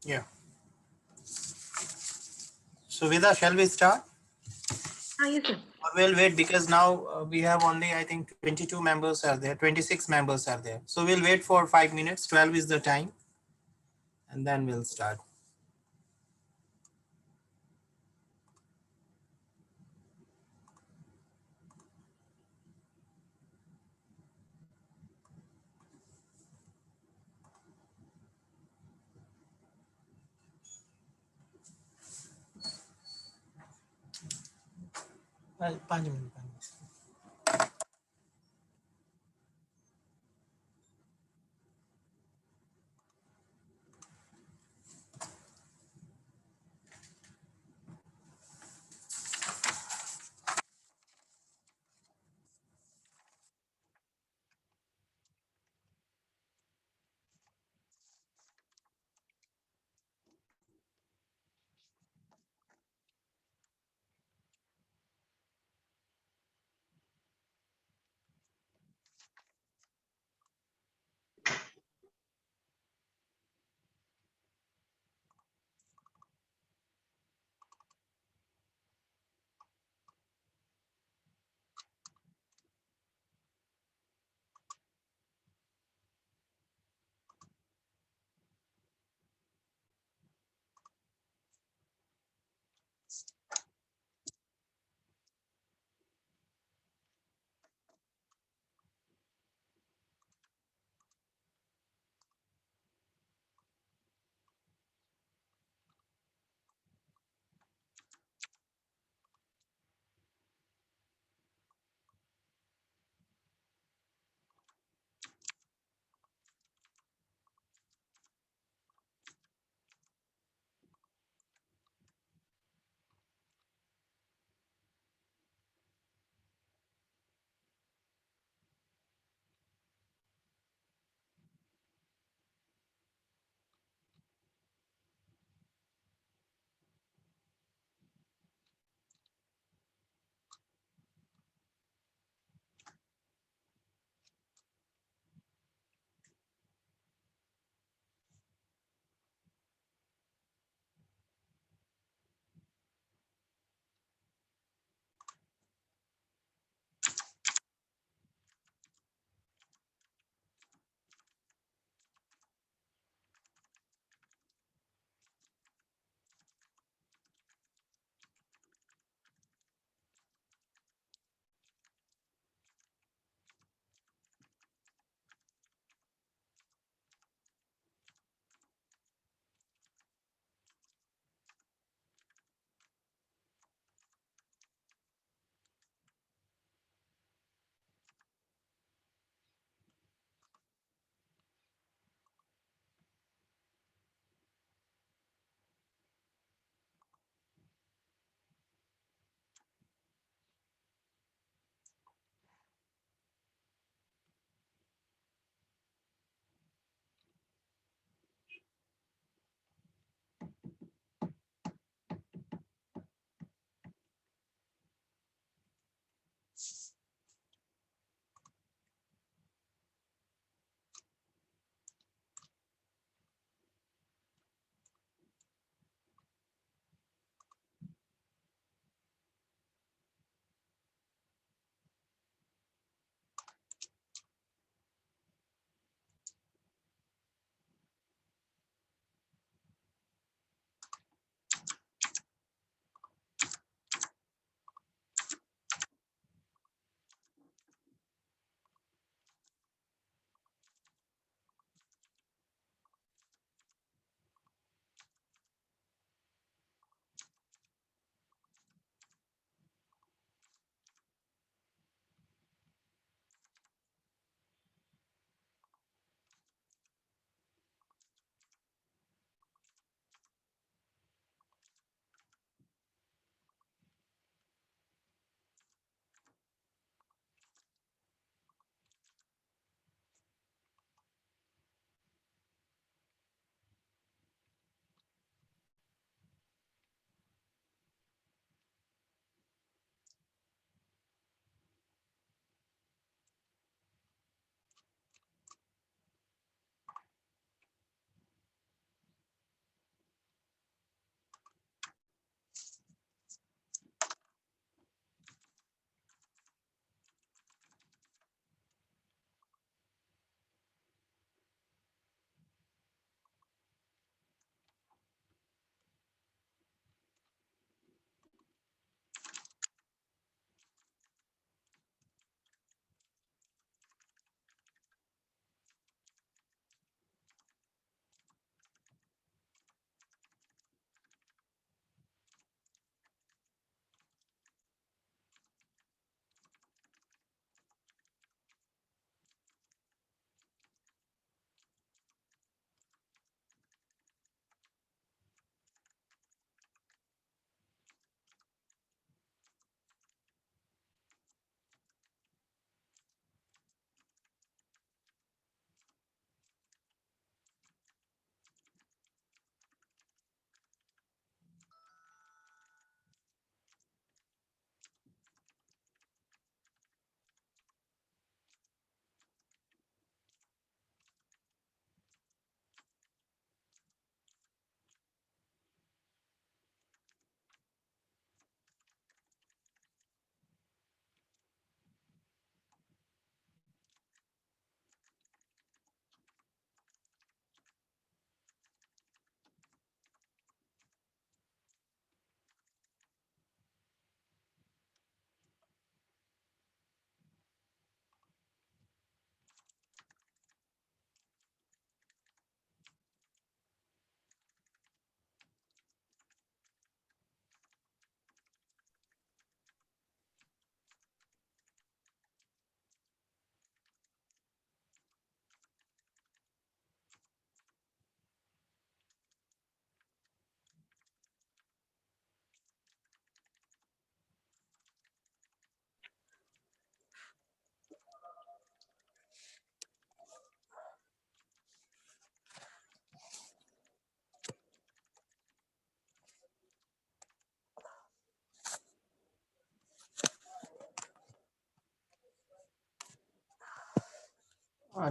Yeah. So Vida, shall we start? Yes, sir. Or we'll wait because now we have only, I think, 22 members are there, 26 members are there. So we'll wait for 5 minutes. 12 is the time, and then we'll start. Well, 5 minutes.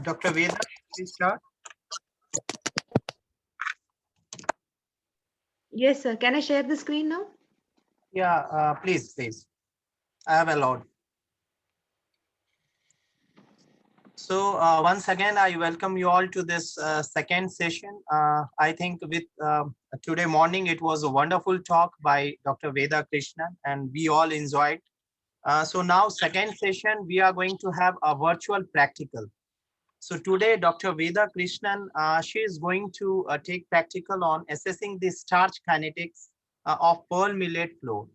Dr. Veda, please start. Yes, sir. Can I share the screen now? Yeah, please. I have allowed. So once again, I welcome you all to this second session. I think with today morning, it was a wonderful talk by Dr. Veda Krishnan, and we all enjoyed. So now second session, we are going to have a virtual practical. So today, Dr. Veda Krishnan, she is going to take practical on assessing the starch kinetics of pearl millet flour.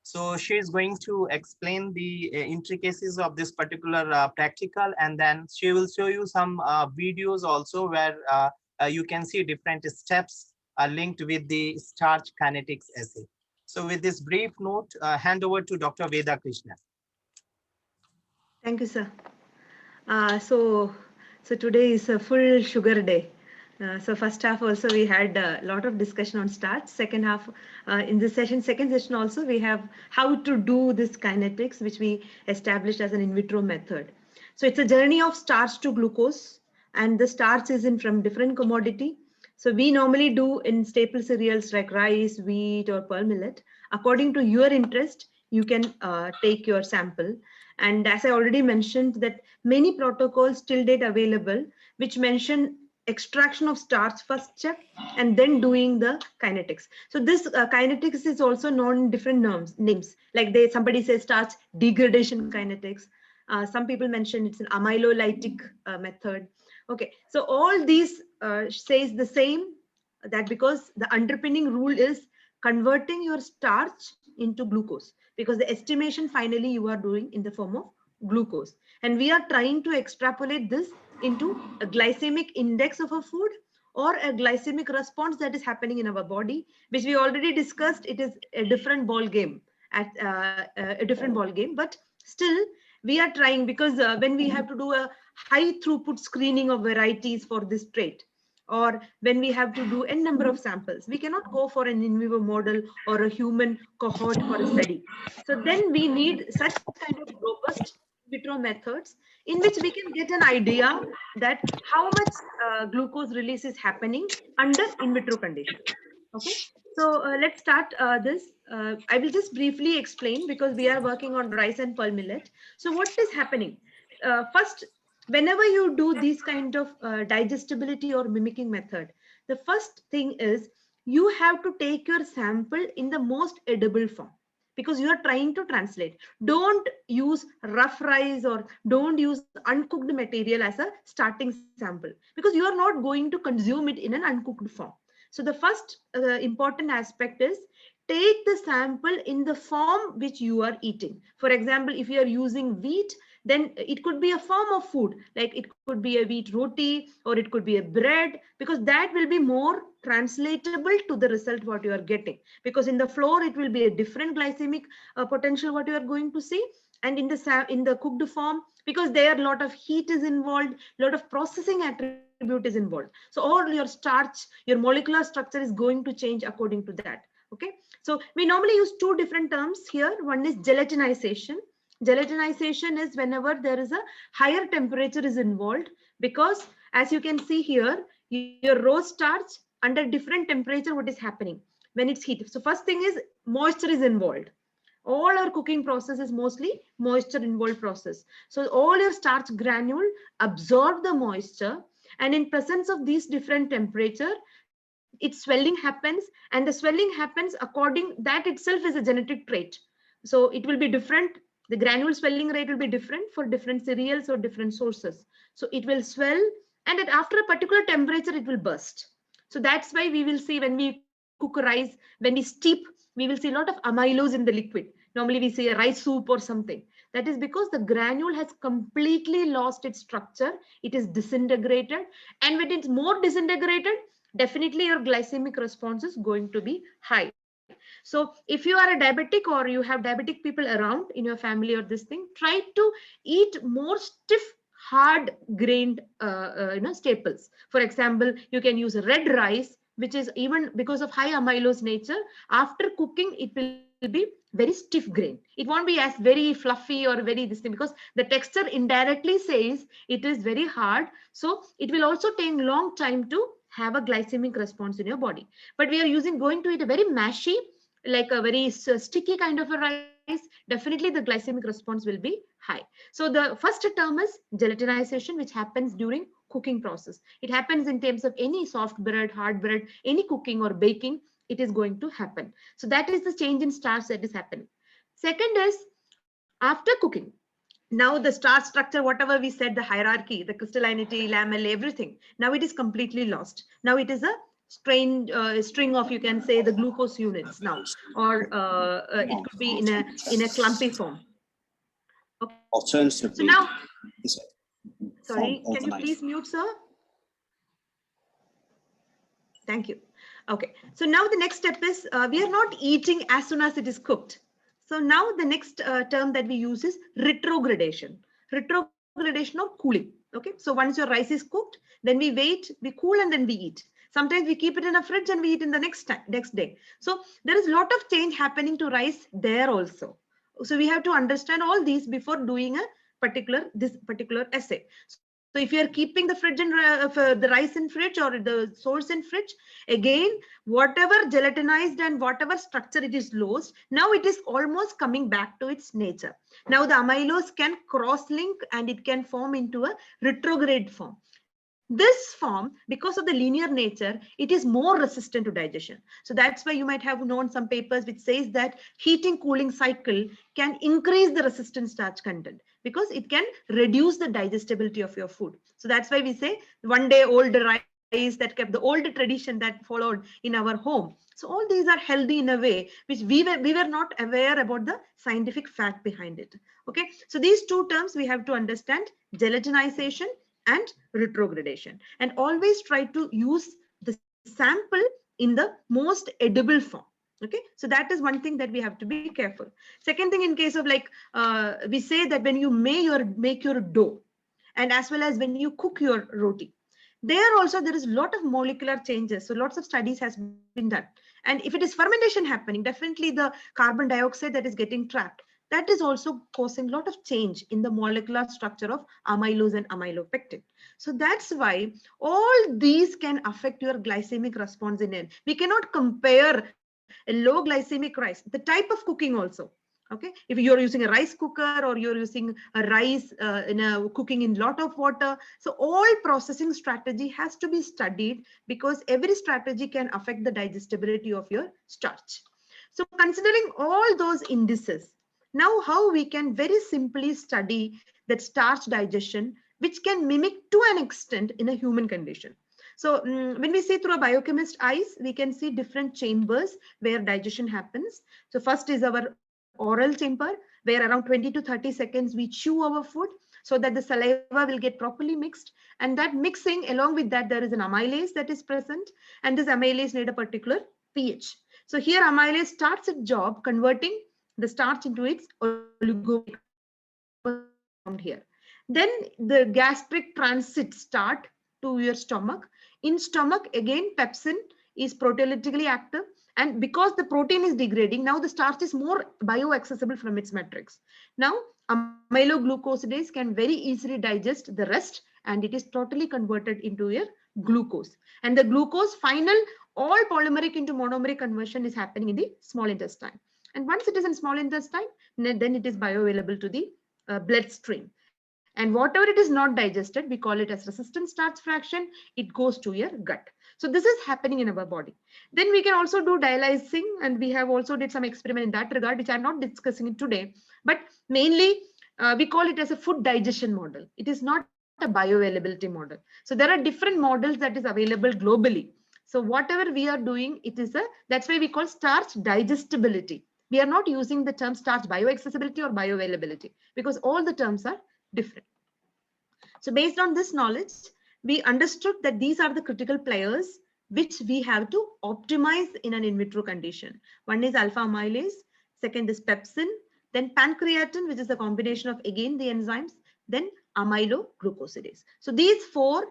So she is going to explain the intricacies of this particular practical, and then she will show you some videos also where you can see different steps linked with the starch kinetics essay. So with this brief note, hand over to Dr. Veda Krishnan. Thank you, sir. So today is a full sugar day. So first half also we had a lot of discussion on starch. Second half in this session, second session also we have how to do this kinetics, which we established as an in vitro method. So it's a journey of starch to glucose, and the starch is in from different commodity. So we normally do in staple cereals like rice, wheat, or pearl millet. According to your interest, you can take your sample. And as I already mentioned, that many protocols till date available, which mention extraction of starch first step and then doing the kinetics. So this kinetics is also known in different names. Like somebody says starch degradation kinetics. Some people mention it's an amylolytic method. Okay, so all these says the same, that because the underpinning rule is converting your starch into glucose, because the estimation finally you are doing in the form of glucose, and we are trying to extrapolate this into a glycemic index of a food or a glycemic response that is happening in our body, which we already discussed. It is a different ball game, at a different ball game, but still we are trying, because when we have to do a high throughput screening of varieties for this trait, or when we have to do n number of samples, we cannot go for an in vivo model or a human cohort for a study. So then we need such kind of robust in vitro methods in which we can get an idea that how much glucose release is happening under in vitro conditions. Okay, so let's start this. I will just briefly explain, because we are working on rice and pearl millet. So what is happening? First, whenever you do this kind of digestibility or mimicking method, the first thing is you have to take your sample in the most edible form, because you are trying to translate. Don't use rough rice or don't use uncooked material as a starting sample, because you are not going to consume it in an uncooked form. So the first important aspect is take the sample in the form which you are eating. For example, if you are using wheat, then it could be a form of food, like it could be a wheat roti or it could be a bread, because that will be more translatable to the result what you are getting. Because in the flour it will be a different glycemic potential what you are going to see, and in the cooked form, because there a lot of heat is involved, a lot of processing attribute is involved. So all your starch, your molecular structure is going to change according to that. Okay, so we normally use two different terms here. One is gelatinization. Gelatinization is whenever there is a higher temperature is involved, because as you can see here, your raw starch under different temperature, what is happening when it's heat. So first thing is moisture is involved. All our cooking process is mostly moisture involved process. So all your starch granule absorb the moisture, and in presence of these different temperature, its swelling happens, and the swelling happens according, that itself is a genetic trait. So it will be different. The granule swelling rate will be different for different cereals or different sources. So it will swell, and after a particular temperature, it will burst. So that's why we will see when we cook rice, when we steep, we will see a lot of amylose in the liquid. Normally we see a rice soup or something. That is because the granule has completely lost its structure. It is disintegrated. And when it's more disintegrated, definitely your glycemic response is going to be high. So if you are a diabetic or you have diabetic people around in your family or this thing, try to eat more stiff, hard grained staples. For example, you can use red rice, which is, even because of high amylose nature, after cooking it will be very stiff grain. It won't be as very fluffy or very this thing, because the texture indirectly says it is very hard. So it will also take long time to have a glycemic response in your body. But we are going to eat a very mashy, like a very sticky kind of a rice, definitely the glycemic response will be high. So the first term is gelatinization, which happens during cooking process. It happens in terms of any soft bread, hard bread, any cooking or baking, it is going to happen. So that is the change in starch that is happening. Second is after cooking. Now the starch structure, whatever we said, the hierarchy, the crystallinity, lamella, everything, now it is completely lost. Now it is a string of, you can say, the glucose units now, or it could be in a clumpy form. Okay. Alternatively, so now, sorry, can you please mute, sir? Thank you. Okay, so now the next step is we are not eating as soon as it is cooked. So now the next term that we use is retrogradation. Retrogradation or cooling. Okay, so once your rice is cooked, then we wait, we cool, and then we eat. Sometimes we keep it in a fridge and we eat in the next day. So there is a lot of change happening to rice there also. So we have to understand all these before doing this particular essay. So if you are keeping the fridge and the rice in fridge or the source in fridge, again, whatever gelatinized and whatever structure it is lost, now it is almost coming back to its nature. Now the amylose can cross-link and it can form into a retrograde form. This form, because of the linear nature, it is more resistant to digestion. So that's why you might have known some papers which says that heating cooling cycle can increase the resistant starch content, because it can reduce the digestibility of your food. So that's why we say one day old rice, that kept the old tradition that followed in our home. So all these are healthy in a way which we were not aware about the scientific fact behind it. Okay, so these two terms we have to understand: gelatinization and retrogradation, and always try to use the sample in the most edible form. Okay, so that is one thing that we have to be careful. Second thing, in case of like we say that when you make your dough, and as well as when you cook your roti, there also there is a lot of molecular changes. So lots of studies has been done, and if it is fermentation happening, definitely the carbon dioxide that is getting trapped, that is also causing a lot of change in the molecular structure of amylose and amylopectin. So that's why all these can affect your glycemic response in it. We cannot compare a low glycemic rice, the type of cooking also. Okay, if you're using a rice cooker or you're using a rice cooking in lot of water, so all processing strategy has to be studied, because every strategy can affect the digestibility of your starch. So considering all those indices, now how we can very simply study that starch digestion, which can mimic to an extent in a human condition. So when we see through a biochemist eyes, we can see different chambers where digestion happens. So first is our oral chamber, where around 20 to 30 seconds we chew our food so that the saliva will get properly mixed. And that mixing, along with that, there is an amylase that is present, and this amylase need a particular pH. So here amylase starts its job converting the starch into its oligonucleotide here. Then the gastric transit start to your stomach. In stomach, again, pepsin is proteolytically active. And because the protein is degrading, now the starch is more bioaccessible from its matrix. Now, amyloglucosidase can very easily digest the rest, and it is totally converted into your glucose. And the glucose final, all polymeric into monomeric conversion is happening in the small intestine. And once it is in small intestine, then it is bioavailable to the bloodstream. And whatever it is not digested, we call it as resistant starch fraction, it goes to your gut. So this is happening in our body. Then we can also do dialysing, and we have also did some experiment in that regard, which I'm not discussing it today, but mainly we call it as a food digestion model. It is not a bioavailability model. So there are different models that is available globally. So whatever we are doing, that's why we call starch digestibility. We are not using the term starch bioaccessibility or bioavailability, because all the terms are different. So based on this knowledge, we understood that these are the critical players which we have to optimize in an in vitro condition. One is alpha amylase, second is pepsin, then pancreatin, which is a combination of again the enzymes, then amyloglucosidase. So these four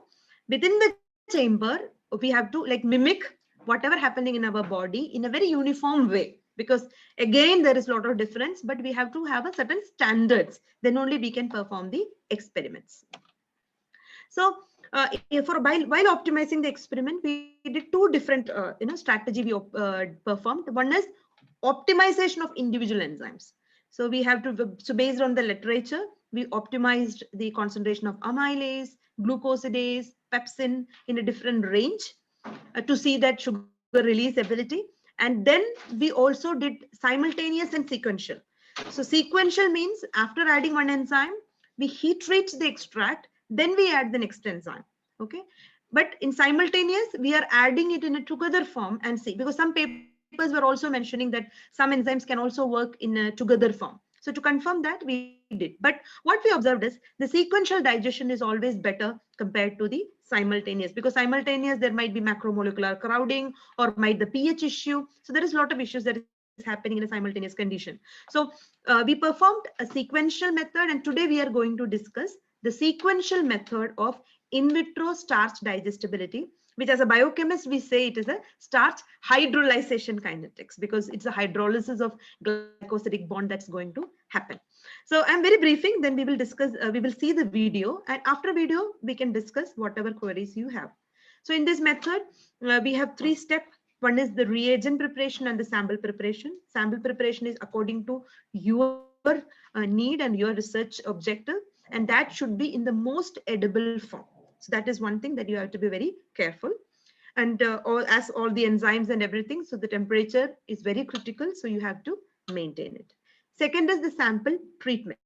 within the chamber, we have to like mimic whatever happening in our body in a very uniform way. because again, there is a lot of difference, but we have to have a certain standards. Then only we can perform the experiments. So while optimizing the experiment, we did two different strategy we performed. One is optimization of individual enzymes. So we have to, so based on the literature, we optimized the concentration of amylase, glucosidase, pepsin in a different range to see that sugar release ability. And then we also did simultaneous and sequential. So sequential means after adding one enzyme, we heat treat the extract, then we add the next enzyme. Okay. But in simultaneous, we are adding it in a together form and see, because some papers were also mentioning that some enzymes can also work in a together form. So to confirm that, we did. But what we observed is the sequential digestion is always better compared to the simultaneous, because simultaneous there might be macromolecular crowding or might the pH issue. So there is a lot of issues that is happening in a simultaneous condition. So we performed a sequential method, and today we are going to discuss the sequential method of in vitro starch digestibility, which as a biochemist, we say it is a starch hydrolyzation kinetics, because it's a hydrolysis of glycosidic bond that's going to happen. So I'm very briefing, then we will discuss, we will see the video, and after video, we can discuss whatever queries you have. So in this method, we have 3 steps. One is the reagent preparation and the sample preparation. Sample preparation is according to your need and your research objective, and that should be in the most edible form. So that is one thing that you have to be very careful. And as all the enzymes and everything, so the temperature is very critical, so you have to maintain it. Second is the sample treatment.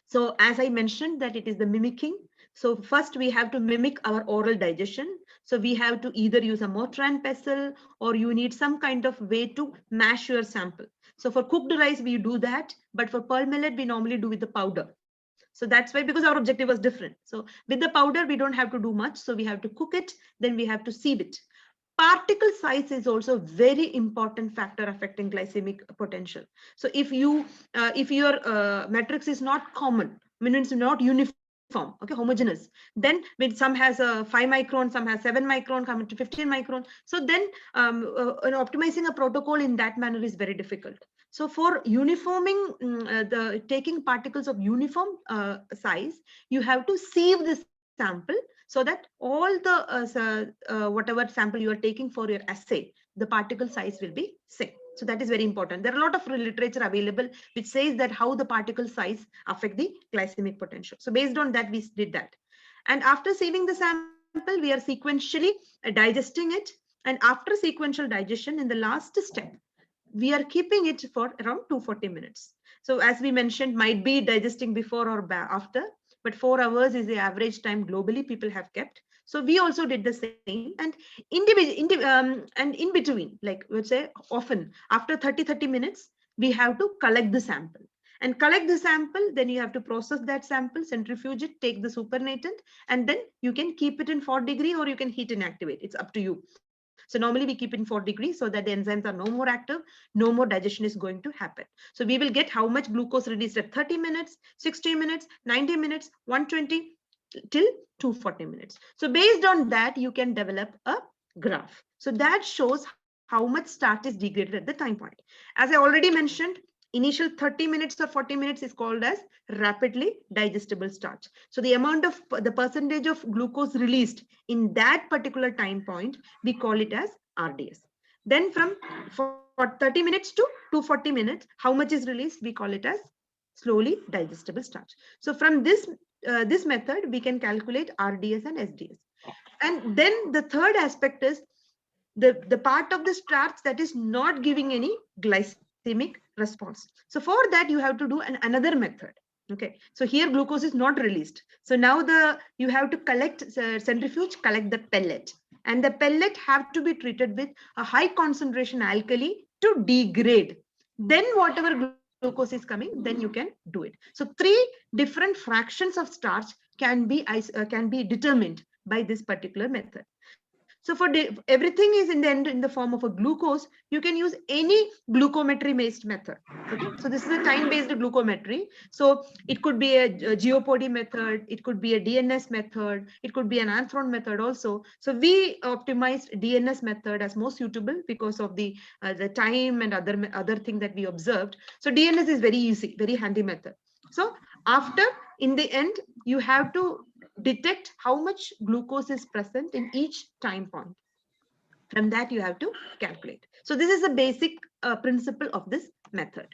So as I mentioned that it is the mimicking. So first we have to mimic our oral digestion. So we have to either use a mortar and pestle, or you need some kind of way to mash your sample. So for cooked rice, we do that, but for pearl millet, we normally do with the powder. So that's why, because our objective was different. So with the powder, we don't have to do much. So we have to cook it, then we have to sieve it. Particle size is also a very important factor affecting glycemic potential. So if your matrix is not common, means not uniform, okay, homogeneous, then when some has a 5 micron, some has 7 micron, come to 15 micron. So then optimizing a protocol in that manner is very difficult. So for uniforming, taking particles of uniform size, you have to sieve the sample, so that all the whatever sample you are taking for your assay, the particle size will be same. So that is very important. There are a lot of literature available which says that how the particle size affect the glycemic potential. So based on that, we did that. And after sieving the sample, we are sequentially digesting it. And after sequential digestion, in the last step, we are keeping it for around 240 minutes. So as we mentioned, might be digesting before or after, but 4 hours is the average time globally people have kept. So we also did the same, and in between, like let's say often after 30 minutes, we have to collect the sample. And collect the sample, then you have to process that sample, centrifuge it, take the supernatant, and then you can keep it in 4 degrees or you can heat inactivate. It's up to you. So normally we keep it in 4 degrees so that the enzymes are no more active, no more digestion is going to happen. So we will get how much glucose released at 30 minutes, 60 minutes, 90 minutes, 120 till 240 minutes. So based on that, you can develop a graph. So that shows how much starch is degraded at the time point. As I already mentioned, initial 30 minutes or 40 minutes is called as rapidly digestible starch. So the amount of the percentage of glucose released in that particular time point, we call it as RDS. Then from for 30 minutes to 240 minutes, how much is released, we call it as slowly digestible starch. So from this method, we can calculate RDS and SDS. And then the third aspect is the part of the starch that is not giving any glycemic response. So for that, you have to do another method. Okay, so here glucose is not released. So now you have to collect centrifuge, collect the pellet, and the pellet have to be treated with a high concentration alkali to degrade. Then whatever glucose is coming, then you can do it. So 3 different fractions of starch can be determined by this particular method. So So for everything is in the end in the form of a glucose, you can use any glucometry based method. Okay, so this is a time based glucometry. So it could be a GeoPody method, it could be a DNS method, it could be an Anthron method also. So we optimized DNS method as most suitable because of the time and other thing that we observed. So DNS is very easy, very handy method. So after, in the end, you have to detect how much glucose is present in each time point. From that, you have to calculate. So this is the basic principle of this method.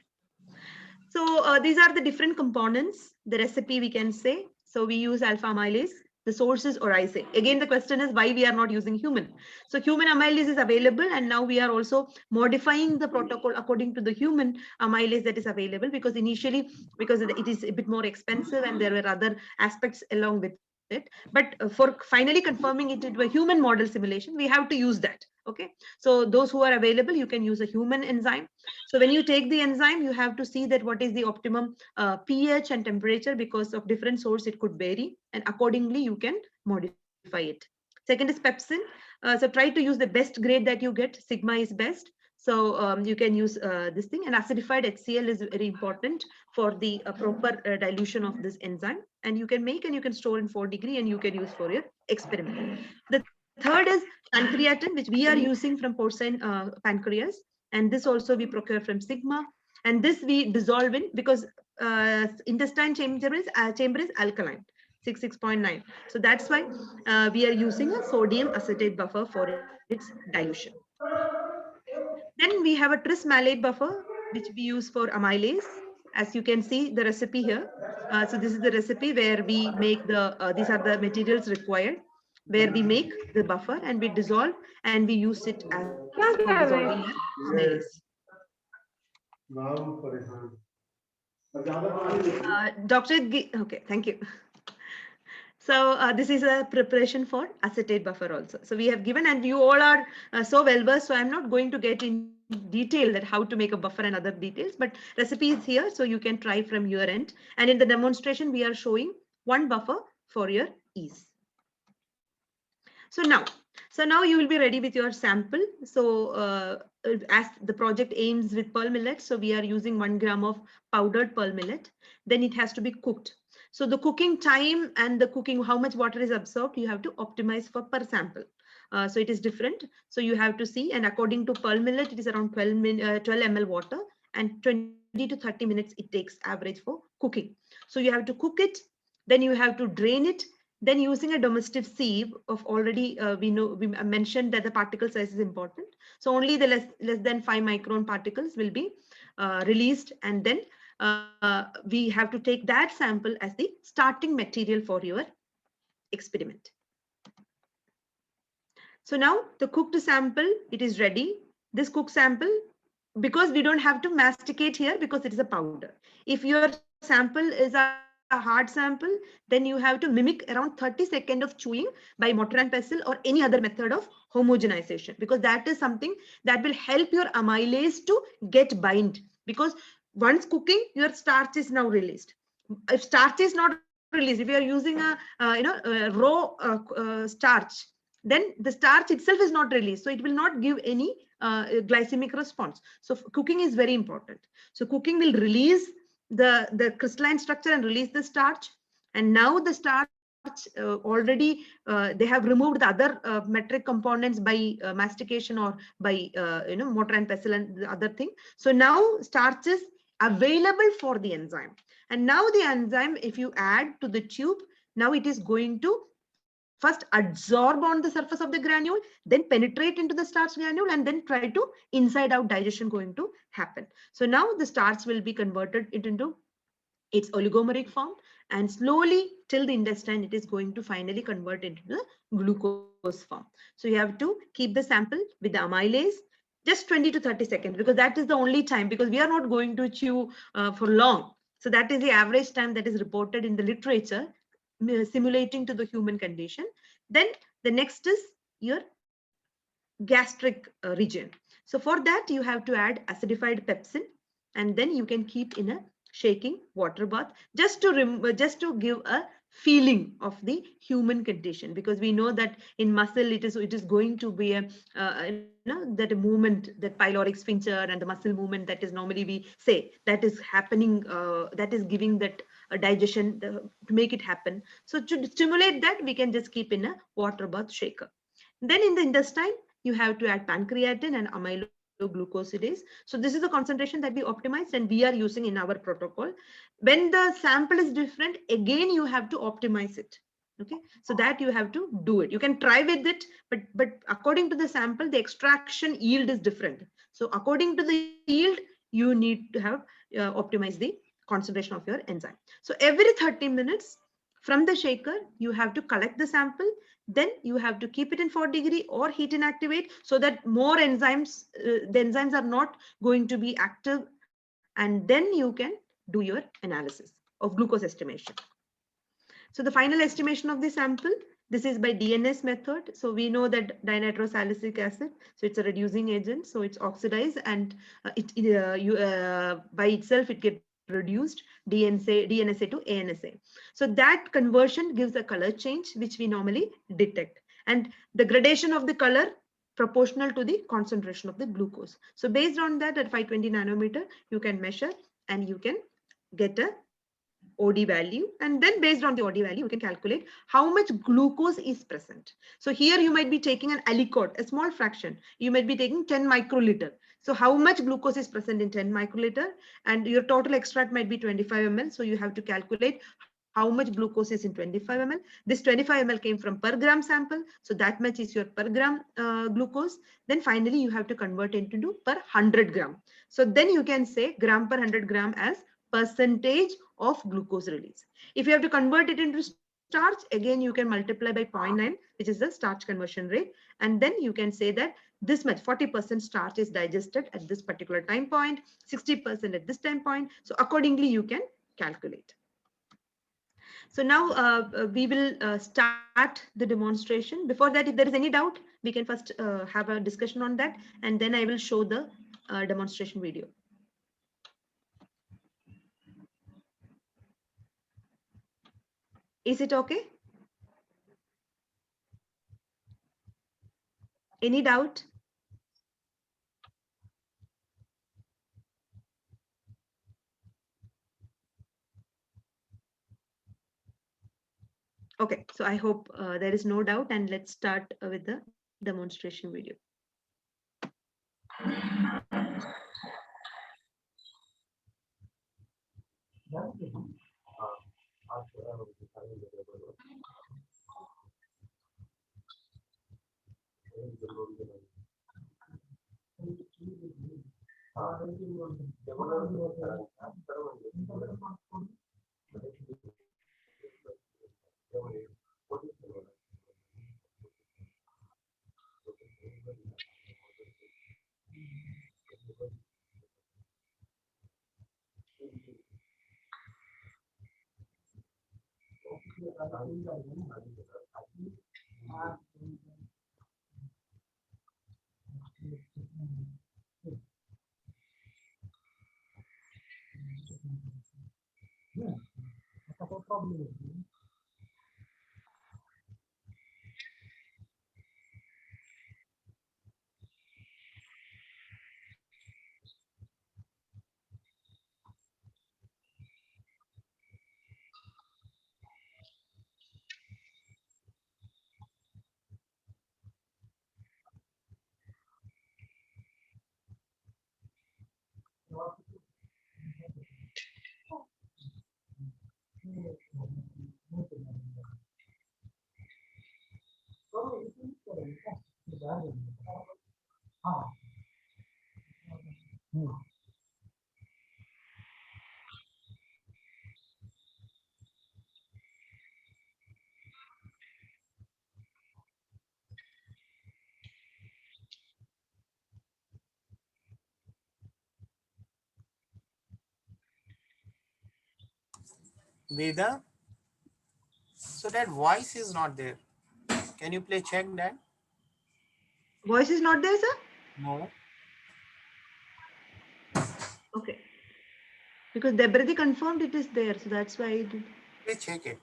So these are the different components, the recipe we can say. So we use alpha amylase. The source is Oryzae. Again, the question is why we are not using human. So human amylase is available, and now we are also modifying the protocol according to the human amylase that is available, because initially, because it is a bit more expensive and there were other aspects along with it. But for finally confirming it into a human model simulation, we have to use that. Okay. So those who are available, you can use a human enzyme. So when you take the enzyme, you have to see that what is the optimum pH and temperature, because of different source, it could vary, and accordingly you can modify it. Second is pepsin. So try to use the best grade that you get. Sigma is best. So you can use this thing, and acidified HCl is very important for the proper dilution of this enzyme. And you can make and you can store in 4 degree, and you can use for your experiment. The third is pancreatin, which we are using from porcine pancreas. And this also we procure from Sigma. And this we dissolve in, because intestine chamber is alkaline, 6.9. So that's why we are using a sodium acetate buffer for its dilution. Then we have a tris malate buffer, which we use for amylase. As you can see the recipe here. So this is the recipe where we make these are the materials required, where we make the buffer and we dissolve and we use it as for dissolving amylase. Dr. Okay, thank you. So this is a preparation for acetate buffer also. So we have given, and you all are so well versed, so I'm not going to get in detail that how to make a buffer and other details, but recipe is here, so you can try from your end. And in the demonstration, we are showing one buffer for your ease. So now you will be ready with your sample. So as the project aims with pearl millet, so we are using 1 gram of powdered pearl millet. Then it has to be cooked. So the cooking time and the cooking, how much water is absorbed, you have to optimize for per sample. So it is different. So you have to see, and according to pearl millet, it is around 12 ml water, and 20 to 30 minutes it takes average for cooking. So you have to cook it, then you have to drain it. Then using a domestic sieve of already, we mentioned that the particle size is important. So only the less than 5 micron particles will be released, and then we have to take that sample as the starting material for your experiment. So now the cooked sample, it is ready. This cooked sample, because we don't have to masticate here because it is a powder. If your sample is a hard sample, then you have to mimic around 30 seconds of chewing by mortar and pestle or any other method of homogenization, because that is something that will help your amylase to get bind. Because once cooking, your starch is now released. If starch is not released, if you are using a raw starch, then the starch itself is not released, so it will not give any glycemic response. So cooking is very important. So cooking will release the crystalline structure and release the starch. And now the starch already they have removed the other metric components by mastication or by mortar and pestle and the other thing. So now starch is available for the enzyme. And now the enzyme, if you add to the tube, now it is going to first absorb on the surface of the granule, then penetrate into the starch granule, and then try to inside out digestion going to happen. So now the starch will be converted into its oligomeric form, and slowly till the intestine, it is going to finally convert into the glucose form. So you have to keep the sample with the amylase just 20 to 30 seconds, because that is the only time, because we are not going to chew for long. So that is the average time that is reported in the literature, simulating to the human condition. Then the next is your gastric region. So for that, you have to add acidified pepsin, and then you can keep in a shaking water bath just to give a feeling of the human condition, because we know that in muscle it is going to be a that a movement, that pyloric sphincter and the muscle movement that is normally we say that is happening, that is giving that digestion to make it happen. So to stimulate that, we can just keep in a water bath shaker. Then in the intestine, you have to add pancreatin and amyloglucosidase. So this is the concentration that we optimized and we are using in our protocol. When the sample is different, again you have to optimize it. Okay, so that you have to do it. You can try with it, but according to the sample, the extraction yield is different. So according to the yield, you need to have optimize the concentration of your enzyme. So every 30 minutes from the shaker, you have to collect the sample. Then you have to keep it in 4° or heat inactivate, so that more enzymes, the enzymes are not going to be active, and then you can do your analysis of glucose estimation. So the final estimation of the sample, this is by DNS method. So we know that dinitrosilicic acid, so it's a reducing agent, so it's oxidized, and by itself it gets reduced DNSA to ANSA. So that conversion gives a color change, which we normally detect, and the gradation of the color proportional to the concentration of the glucose. So based on that, at 520 nanometer, you can measure and you can get a OD value, and then based on the OD value, you can calculate how much glucose is present. So here you might be taking an aliquot, a small fraction. You might be taking 10 microliter. So how much glucose is present in 10 microliter, and your total extract might be 25 ml. So you have to calculate how much glucose is in 25 ml. This 25 ml came from per gram sample. So that much is your per gram glucose. Then finally you have to convert it into per 100 gram. So then you can say gram per 100 gram as percentage of glucose release. If you have to convert it into starch, again you can multiply by 0.9, which is the starch conversion rate, and then you can say that this much 40% starch is digested at this particular time point, 60% at this time point. So accordingly you can calculate. So now we will start the demonstration. Before that, if there is any doubt, we can first have a discussion on that, and then I will show the demonstration video. Is it okay? Any doubt? Okay, so I hope there is no doubt, and let's start with the demonstration video. Veda, so that voice is not there. Can you please check that? Voice is not there, sir? No. Okay. Because Debrati confirmed it is there, so that's why I did. Please check it.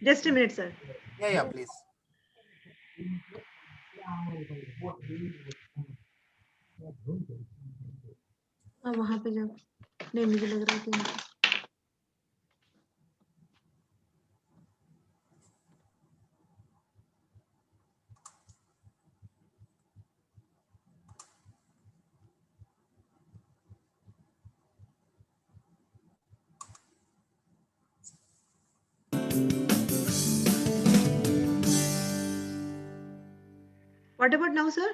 Just a minute, sir. Yeah, please. अब वहां पे जाओ। नहीं, मुझे लग रहा है कि what about now, sir?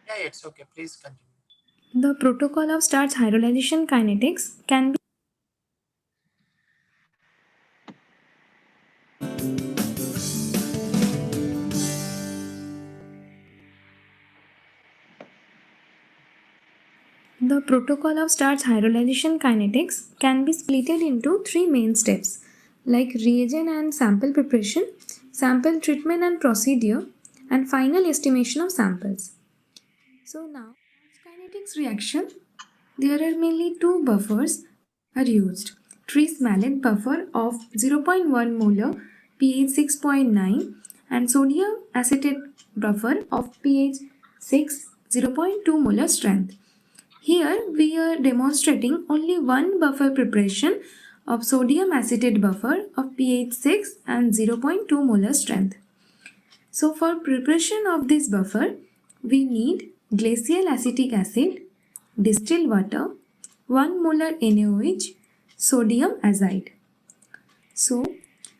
Yeah, it's okay. Please continue. The protocol of starch hydrolyzation kinetics can be The protocol of starch hydrolyzation kinetics can be split into three main steps like reagent and sample preparation, sample treatment and procedure, and final estimation of samples. So now, kinetics reaction, there are mainly two buffers are used. Trees-Mallet buffer of 0.1 molar pH 6.9 and sodium acetate buffer of pH 6 0.2 molar strength. Here we are demonstrating only one buffer preparation of sodium acetate buffer of pH 6 and 0.2 molar strength. So for preparation of this buffer, we need glacial acetic acid, distilled water, 1 molar NaOH, sodium azide. So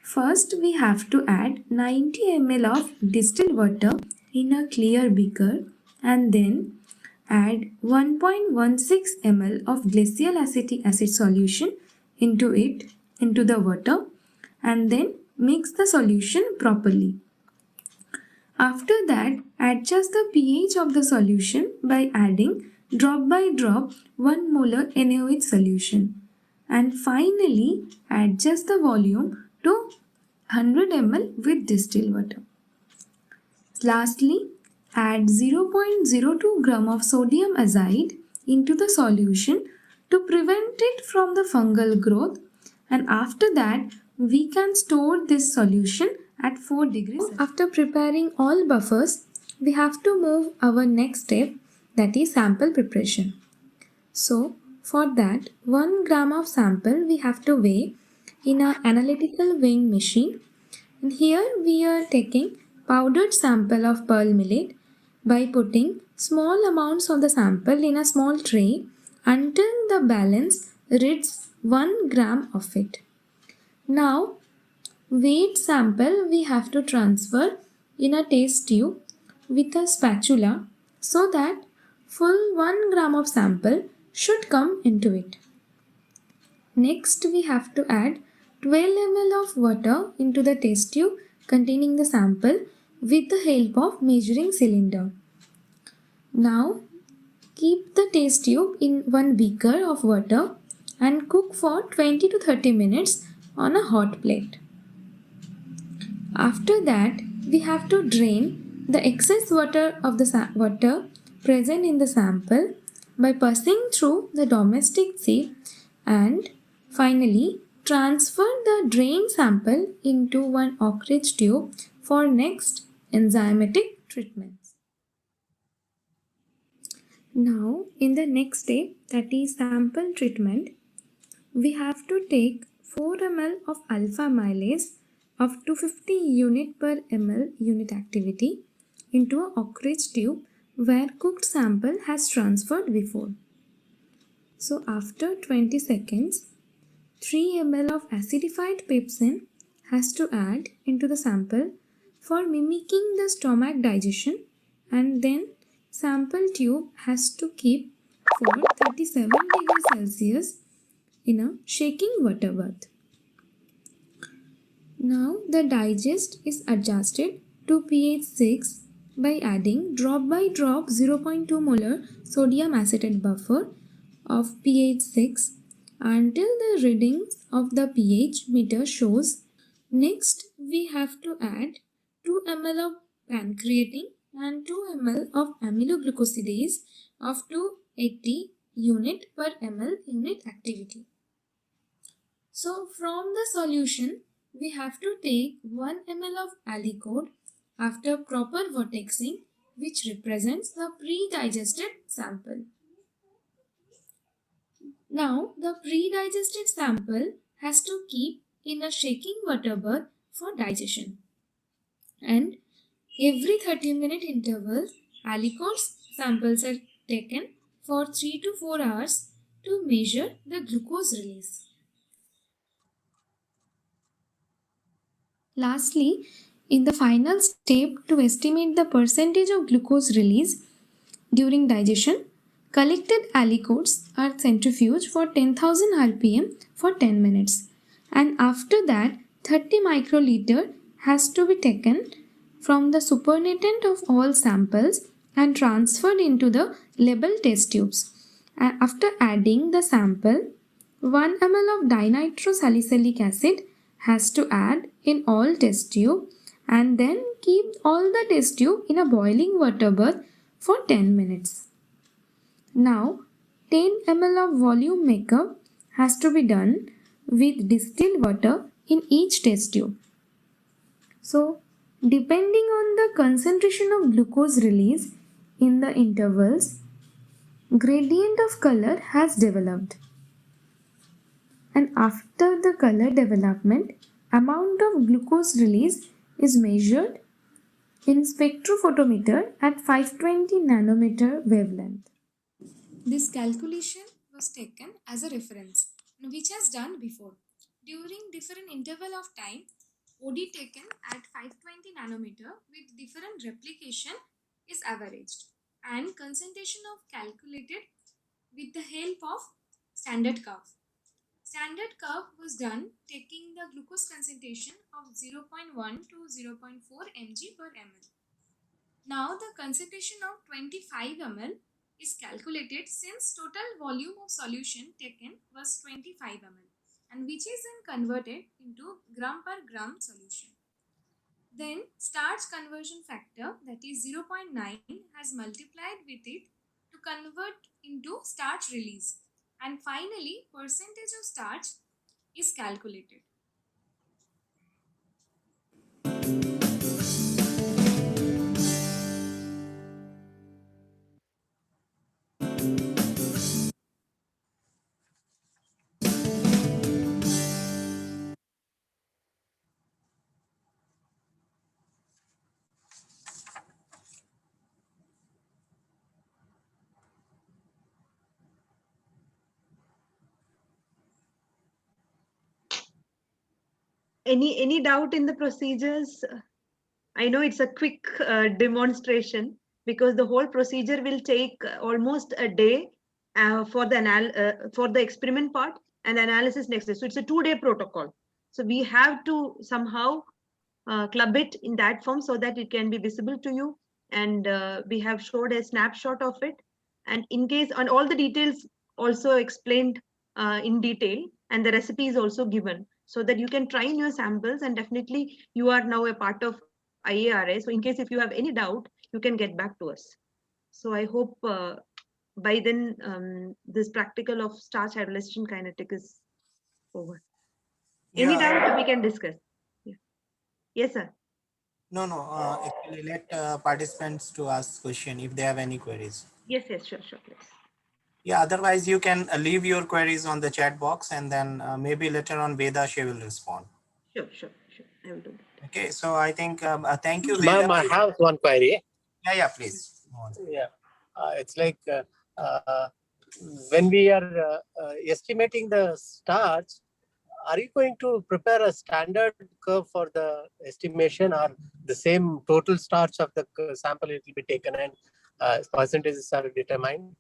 first we have to add 90 ml of distilled water in a clear beaker and then add 1.16 ml of glacial acetic acid solution into the water and then mix the solution properly. After that, adjust the pH of the solution by adding drop by drop 1 molar NaOH solution. And finally, adjust the volume to 100 ml with distilled water. Lastly, add 0.02 gram of sodium azide into the solution to prevent it from the fungal growth, and after that we can store this solution at 4 degrees. After preparing all buffers, we have to move our next step, that is sample preparation. So for that 1 gram of sample we have to weigh in an analytical weighing machine, and here we are taking powdered sample of pearl millet by putting small amounts of the sample in a small tray until the balance reads 1 gram of it. Now weighed sample we have to transfer in a test tube with a spatula so that full 1 gram of sample should come into it. Next we have to add 12 ml of water into the test tube containing the sample with the help of measuring cylinder. Now keep the test tube in one beaker of water and cook for 20 to 30 minutes on a hot plate. After that, we have to drain the excess water of the water present in the sample by passing through the domestic sieve, and finally transfer the drained sample into one Oak Ridge tube for next enzymatic treatments. Now in the next step, that is sample treatment, we have to take 4 ml of alpha amylase of 250 unit per ml unit activity into a Oak Ridge tube where cooked sample has transferred before. So after 20 seconds, 3 ml of acidified pepsin has to add into the sample for mimicking the stomach digestion, and then sample tube has to keep for 37 degrees Celsius in a shaking water bath. Now the digest is adjusted to pH 6 by adding drop by drop 0.2 molar sodium acetate buffer of pH 6 until the readings of the pH meter shows. Next we have to add 2 ml of pancreatin and 2 ml of amyloglucosidase of 280 unit per ml unit activity. So from the solution we have to take 1 ml of Alicode after proper vertexing, which represents the pre-digested sample. Now, the pre-digested sample has to keep in a shaking water bath for digestion. And every 30-minute interval, Alicode's samples are taken for 3 to 4 hours to measure the glucose release. Lastly, in the final step to estimate the percentage of glucose release during digestion, collected alicodes are centrifuged for 10,000 rpm for 10 minutes, and after that 30 microliter has to be taken from the supernatant of all samples and transferred into the label test tubes. After adding the sample, 1 ml of dinitrosalicylic acid has to add in all test tube and then keep all the test tube in a boiling water bath for 10 minutes. Now 10 ml of volume makeup has to be done with distilled water in each test tube. So depending on the concentration of glucose release in the intervals, gradient of color has developed. And after the color development, amount of glucose release is measured in spectrophotometer at 520 nanometer wavelength. This calculation was taken as a reference, which has done before. During different interval of time, OD taken at 520 nanometer with different replication is averaged and concentration of calculated with the help of standard curve. Standard curve was done taking the glucose concentration of 0.1 to 0.4 mg per ml. Now the concentration of 25 ml is calculated since total volume of solution taken was 25 ml and which is then converted into gram per gram solution. Then starch conversion factor, that is 0.9, has multiplied with it to convert into starch release, and finally percentage of starch is calculated. Any doubt in the procedures? I know it's a quick demonstration because the whole procedure will take almost a day for the experiment part and analysis next day. So it's a 2-day protocol. So we have to somehow club it in that form so that it can be visible to you. And we have showed a snapshot of it. And in case, and all the details also explained in detail, and the recipe is also given so that you can try in your samples, and definitely you are now a part of IARA. So in case if you have any doubt, you can get back to us. So I hope by then this practical of starch hydrolyzation kinetic is over. Any doubt we can discuss? Yeah. Yes, sir. No, actually let participants to ask question if they have any queries. Yes, sure, please. Yeah, otherwise you can leave your queries on the chat box and then maybe later on Veda, she will respond. Sure. I will do that. Okay, so I think, thank you, Ma'am, Veda. I have one query. Yeah, please. Yeah, it's like when we are estimating the starch, are you going to prepare a standard curve for the estimation, or the same total starch of the sample it will be taken and percentages are determined?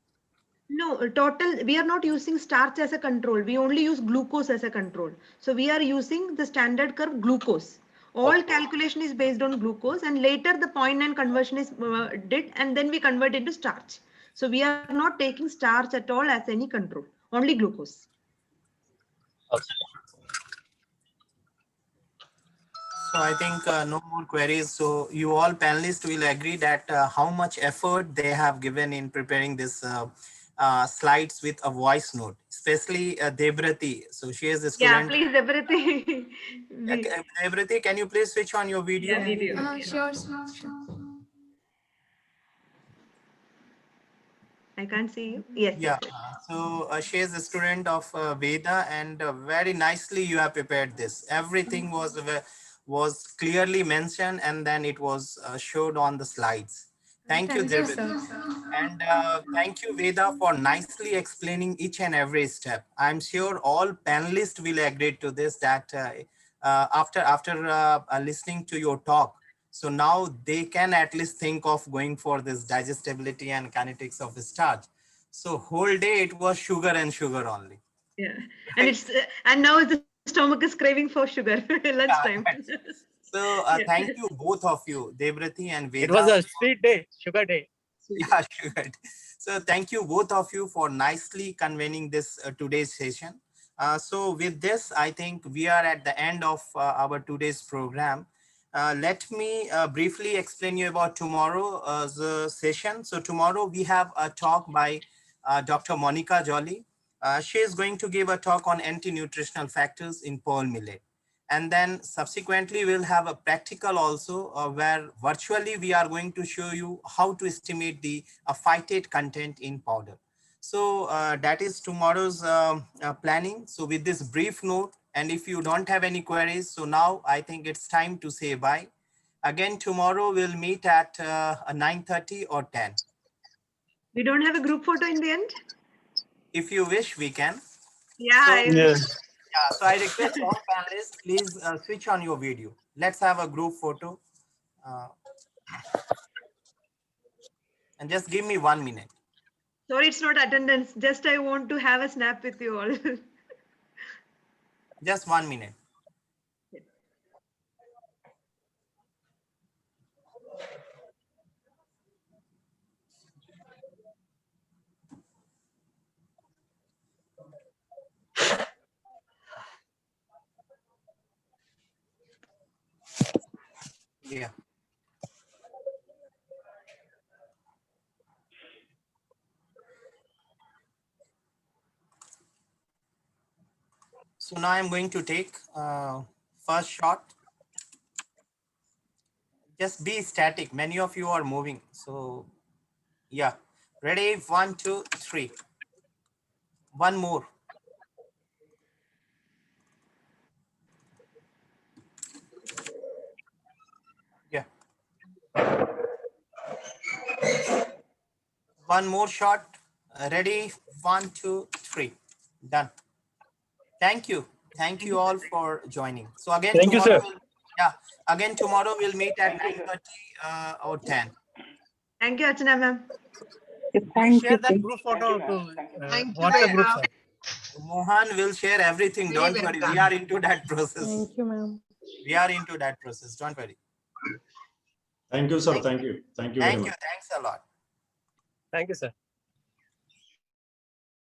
No, total, we are not using starch as a control. We only use glucose as a control. So we are using the standard curve glucose. All calculation is based on glucose, and later the 0.9 conversion is did, and then we convert into starch. So we are not taking starch at all as any control, only glucose. Okay. So I think no more queries. So you all panelists will agree that how much effort they have given in preparing this slides with a voice note, especially Debrati. So she is a Yeah, student. please, everything. Debrati, can you please switch on your video? Yeah, video. Sure, sure. I can't see you. Yes. Yeah, yes. so she is a student of Veda, and very nicely you have prepared this. Everything was clearly mentioned, and then it was showed on the slides. Thank you, Thank you, Debrati. sir. And thank you, Veda, for nicely explaining each and every step. I'm sure all panelists will agree to this, that after listening to your talk, so now they can at least think of going for this digestibility and kinetics of starch. So whole day it was sugar and sugar only. Yeah. And it's and now the stomach is craving for sugar lunchtime. Right. So Yeah. thank you both of you, Debrati and Veda. It was a sweet day, sugar day. Yeah, sure. So thank you both of you for nicely convening this today's session. So with this, I think we are at the end of our today's program. Let me briefly explain you about tomorrow's session. So tomorrow we have a talk by Dr. Monica Jolly. She is going to give a talk on anti-nutritional factors in pearl millet. And then subsequently we'll have a practical also where virtually we are going to show you how to estimate the phytate content in powder. So that is tomorrow's planning. So with this brief note, and if you don't have any queries, so now I think it's time to say bye. Again, tomorrow we'll meet at 9:30 or 10. We don't have a group photo in the end? If you wish, we can. Yeah. So, Yes. yeah, so I request all panelists, please switch on your video. Let's have a group photo. And just give me 1 minute. Sorry, it's not attendance. Just I want to have a snap with you all. Just 1 minute. Yeah. So now I'm going to take first shot. Just be static. Many of you are moving. So yeah. Ready? 1, 2, 3. One more. Yeah. One more shot. Ready? 1, 2, 3. Done. Thank you. Thank you all for joining. So again, Thank you, tomorrow, sir. yeah. Again, tomorrow we'll meet at 9:30 or 10. Thank you, Archana ma'am. Thank Share you. that group photo to Thank you, WhatsApp group, Veda. sir. Mohan will share everything. Very Don't worry. We welcome. are into that process. Thank you, ma'am. We are into that process. Don't worry. Thank you, sir. Thank you. Thank you very Thank much. you. Thanks a lot. Thank you, sir.